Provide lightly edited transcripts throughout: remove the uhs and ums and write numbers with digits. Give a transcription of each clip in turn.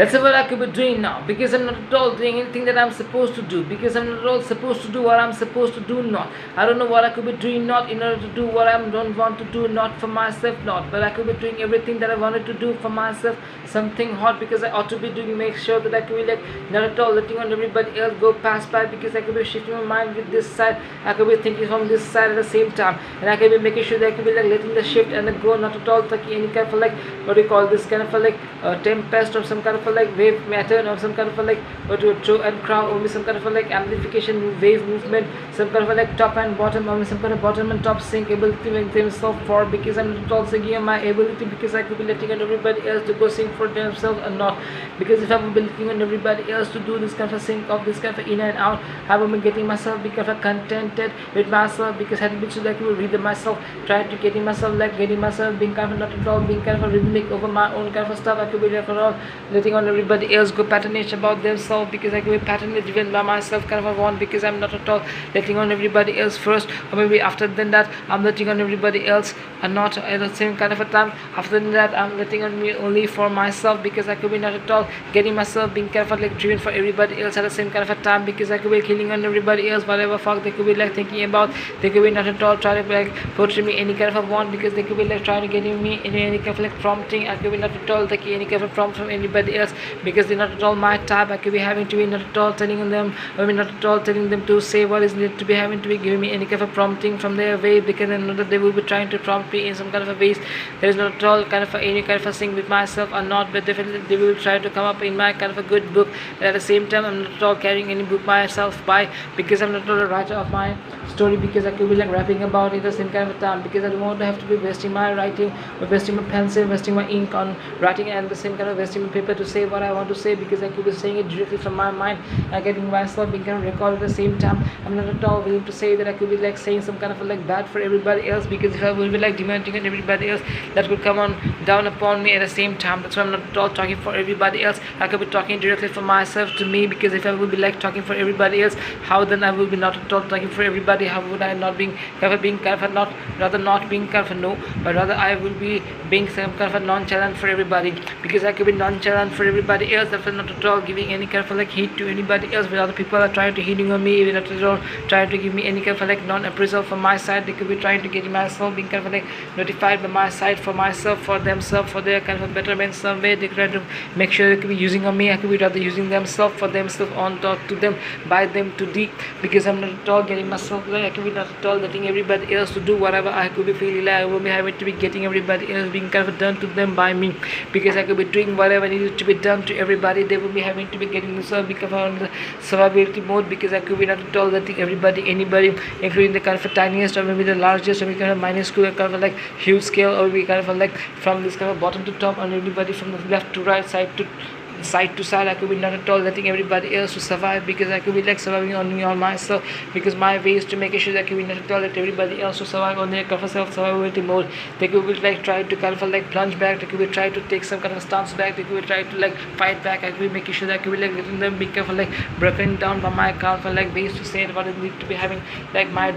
That's what I could be doing now, because I'm not at all doing anything that I'm supposed to do, because I'm not at all supposed to do what I'm supposed to do not. I don't know what I could be doing not in order to do what I don't want to do, not for myself not, but I could be doing everything that I wanted to do for myself, something hot, because I ought to be doing, make sure that I could be like not at all letting on everybody else go past by, because I could be shifting my mind with this side, I could be thinking from this side at the same time, and I could be making sure that I could be like letting the shift and the go, not at all taking any kind of like what do you call this kind of a like tempest or some kind of a like wave pattern or some kind of a like what to throw and crown, or some kind of a like amplification wave movement, some kind of a like top and bottom, or some kind of bottom and top sync ability with themselves for, because I'm not all singing my ability, because I could be letting on everybody else to go sing for themselves or not, because if I would be letting on everybody else to do this kind of a sync of this kind of in and out, I will be getting myself because of contented with myself, because having been so like will read myself, trying to getting myself like getting myself being kind of not at all being kind of a rhythmic over my own kind of stuff. I could be like all letting on everybody else go patternage about themselves, because I could be patternage driven by myself kind of a one, because I'm not at all letting on everybody else first, or maybe after then that I'm letting on everybody else and not at the same kind of a time. After that I'm letting on me only for myself, because I could be not at all getting myself being kind of like driven for everybody else at the same kind of a time, because I could be killing on everybody else whatever fuck they could be like thinking about. They could be not at all trying to like portray me any kind of a want, because they could be like trying to get me any kind of like prompting. I could be not at all taking any kind of prompt from anybody else, because they're not at all my type. I could be having to be not at all telling them, I mean not at all telling them to say what is needed to be having to be giving me any kind of prompting from their way, because I know that they will be trying to prompt me in some kind of a ways. There is not at all kind of any kind of a thing with myself or not, but definitely they will try to come up in my kind of a good book. But at the same time I'm not at all carrying any book myself by, because I'm not at all a writer of my story, because I could be like rapping about it at the same kind of a time, because I don't want to have to be wasting my writing or wasting my pencil, wasting my ink on writing, and the same kind of wasting my paper to say what I want to say, because I could be saying it directly from my mind and getting myself being kind of recorded at the same time. I'm not at all willing to say that I could be like saying some kind of like bad for everybody else, because if I will be like demanding on everybody else, that could come on down upon me at the same time. That's why I'm not at all talking for everybody else. I could be talking directly for myself to me, because if I will be like talking for everybody else, how then I will be not at all talking for everybody? How would I not being kind of a not rather not being kind of a no, but rather I will be being some kind of a nonchalant for everybody, because I could be nonchalant for everybody else. That was not at all giving any kind of like heat to anybody else, but other people are trying to hitting on me, even not at all trying to give me any kind of like non-appraisal from my side. They could be trying to get myself being kind of like notified by my side for myself, for themselves, for their kind of a betterment some way. They try to make sure they could be using on me. I could be rather using themselves for themselves on top to them, by them to deep, because I'm not at all getting myself like I could be not at all letting everybody else to do whatever I could be feeling like I will be having to be getting everybody else being kind of done to them by me, because I could be doing whatever needed to be done to everybody. They will be having to be getting themselves because on the survivability mode, because I could be not at all letting everybody, anybody, including the kind of a tiniest or maybe the largest or maybe kind of minuscule kind of like huge scale, or maybe kind of like from this kind of bottom to top, and everybody from the left to right, side to side. I could be not at all letting everybody else to survive, because I could be like surviving on me on myself, because my way is to make sure that I could be not at all let everybody else to survive on their kind of self-survivability mode. They could be like trying to kind of like plunge back, they could be trying to take some kind of stance back, they could be trying to like fight back. I could be making sure that I could be like letting them be kind of like broken down by my account for like ways to say what it need to be having like my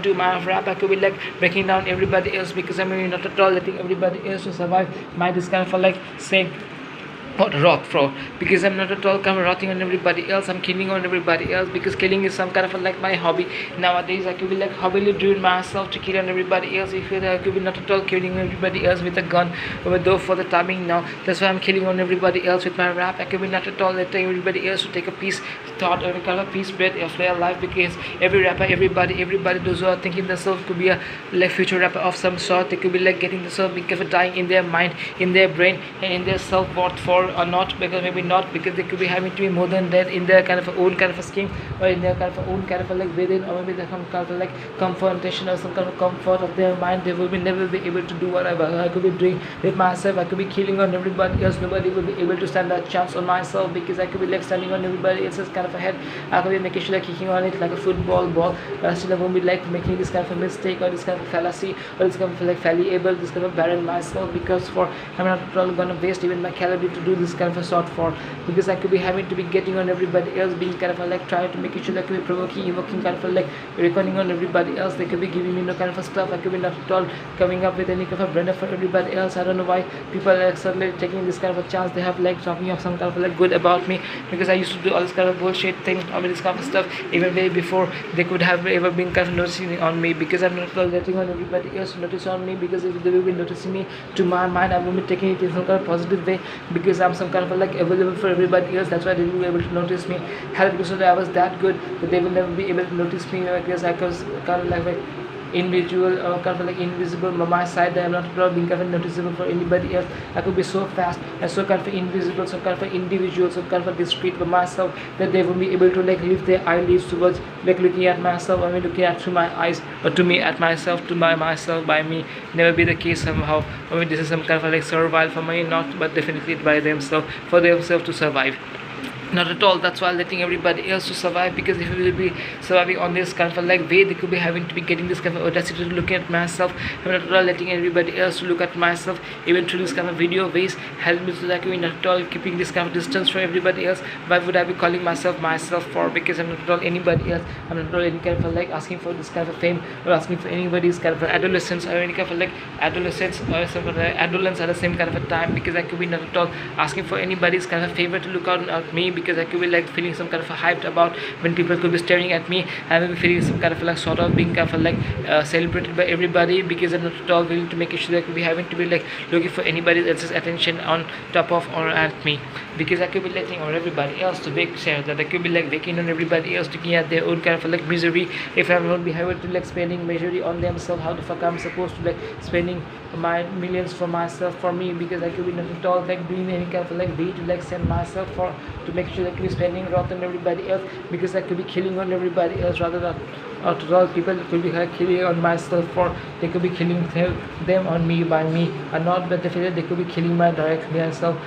rap. I could be like breaking down everybody else, because I'm really not at all letting everybody else to survive my this kind of like say what rock for, because I'm not at all kind of rotting on everybody else. I'm killing on everybody else, because killing is some kind of like my hobby nowadays. I could be like hobbyly doing myself to kill on everybody else. If I could be not at all killing everybody else with a gun or though for the timing now. That's why I'm killing on everybody else with my rap. I could be not at all letting everybody else to take a piece thought or kind of a piece breath of their life, because every rapper, everybody those who are thinking themselves could be a like future rapper of some sort. They could be like getting themselves because of dying in their mind, in their brain, and in their self-worth for or not, because maybe not, because they could be having to be more than that in their kind of own kind of a scheme, or in their kind of own kind of like within, or maybe their some kind of like confrontation or some kind of comfort of their mind. They will be never be able to do whatever I could be doing with myself. I could be killing on everybody else. Nobody will be able to stand that chance on myself, because I could be like standing on everybody else's kind of a head. I could be making sure like kicking on it like a football ball, but I still won't be like making this kind of a mistake or this kind of fallacy or this kind of like fallible, this kind of barren myself, because for I'm not at all gonna waste even my calorie to do do this kind of a sort for, because I could be having to be getting on everybody else, being kind of like trying to make sure that I could be provoking, evoking, kind of like reckoning on everybody else. They could be giving me no kind of a stuff. I could be not at all coming up with any kind of a brand for everybody else. I don't know why people are like suddenly taking this kind of a chance. They have like talking of some kind of like good about me, because I used to do all this kind of bullshit thing, all this kind of stuff even way before they could have ever been kind of noticing on me, because I'm not letting on everybody else to notice on me, because if they will be noticing me, to my mind I will be taking it in some kind of positive way, because I'm some kind of like available for everybody else. That's why they will be able to notice me. Had it been so that I was that good, that they will never be able to notice me, because I was kind of like individual or kind of like invisible on my side, that I'm not being kind of noticeable for anybody else. I could be so fast and so kind of invisible, so kind of individual, so kind of discreet by myself, that they won't be able to like lift their eyelids towards like looking at myself, or looking at through my eyes, or to me at myself, to my myself by me. Never be the case somehow. I mean, this is some kind of like survival for me, not, but definitely by themselves, for themselves to survive. Not at all. That's why letting everybody else to survive, because if we will be surviving on this kind of like way, they could be having to be getting this kind of audacity to look at myself. I'm not at all letting everybody else to look at myself, even through this kind of video ways. Help me so that we're not at all keeping this kind of distance from everybody else. Why would I be calling myself for? Because I'm not at all anybody else. I'm not at all any kind of like asking for this kind of fame, or asking for anybody's kind of adolescence, or any kind of like adolescence, or some kind of adolescence at the same kind of a time, because I could be not at all asking for anybody's kind of favor to look out at me, because I could be like feeling some kind of a hyped about when people could be staring at me. I will be feeling some kind of like sort of being kind of like celebrated by everybody, because I'm not at all willing to make sure that I could be having to be like looking for anybody else's attention on top of or at me, because I could be letting on everybody else to make sure that I could be like waking on everybody else, looking at their own kind of like misery. If I won't be having to like spending misery on themselves, how the fuck I'm supposed to like spending my millions for myself, for me, because I could be not at all like doing any kind of like way to like send myself for, to make sure that I could be spending wrath on everybody else, because I could be killing on everybody else rather than at all. People could be like killing on myself, for they could be killing them on me by me, and not, but definitely they could be killing my direct myself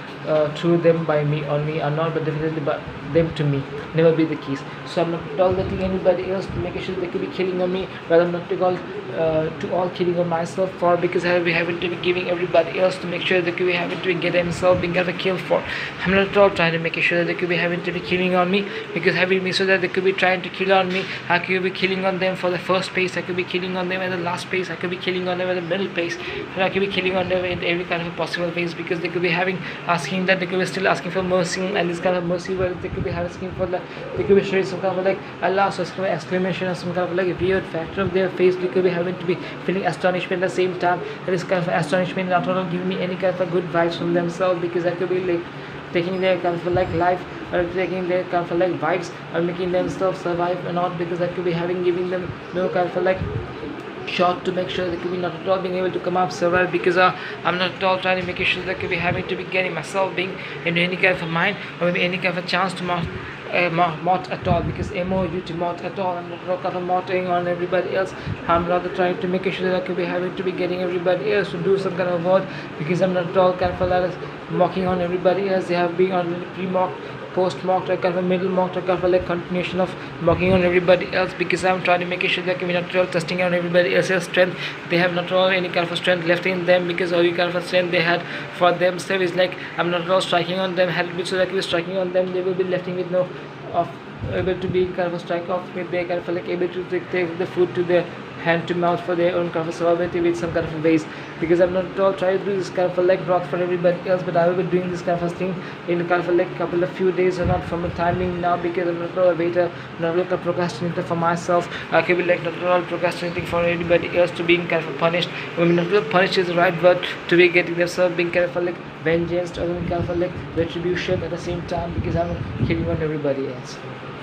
through them by me on me, and not, but definitely but them to me. Never be the case. So I'm not at all letting anybody else to make sure they could be killing on me, rather not to all killing on myself for, because I will be having to be giving everybody else to make sure they could be having to get themselves being got a kill for. I'm not at all trying to make sure that they could be having to be killing on me, because having me so that they could be trying to kill on me, I could be killing on them for the first pace, I could be killing on them at the last pace, I could be killing on them at the middle pace, and I could be killing on them in every kind of possible ways, because they could be having asking that they could be still asking for mercy, and this kind of mercy where they could be asking for the, they could be showing some kind of like Allah, so some exclamation or some kind of like weird factor of their face. They could be having to be feeling astonishment at the same time. That is kind of astonishment, not at all giving me any kind of a good vibes from themselves, because I could be like taking their kind of like life, or taking their kind of like vibes, or making themselves survive, or not, because I could be having giving them no kind of like shot to make sure they could be not at all being able to come up survive, because I'm not at all trying to make sure that I could be having to be getting myself being into any kind of a mind, or maybe any kind of a chance to mot at all, because MOUT mot at all. I'm not kind of motting on everybody else. I'm rather trying to make sure that I could be having to be getting everybody else to do some kind of word, because I'm not at all kind of like mocking on everybody else. They have been on pre-mocked, post-mocked, or kind of a middle mocked, or kind of like continuation of mocking on everybody else, because I'm trying to make sure that we're not at all testing on everybody else's strength. They have not at all any kind of a strength left in them, because all kind of a strength they had for themselves is like I'm not at all striking on them. Help me so that we're striking on them, they will be left with no of able to be kind of a strike off with, they kind of like able to take the food to their hand to mouth for their own kind of survivability with some kind of ways, because I'm not at all trying to do this kind of like rock for everybody else, but I will be doing this kind of thing in kind of like couple of few days, or not from a timing now, because I'm not at all a waiter, not like a procrastinator for myself. I can be like not at all procrastinating for anybody else to being kind of punished. I mean, not punished is the right word, to be getting themselves being kind of like vengeance, or kind of like retribution at the same time, because I'm killing on everybody else.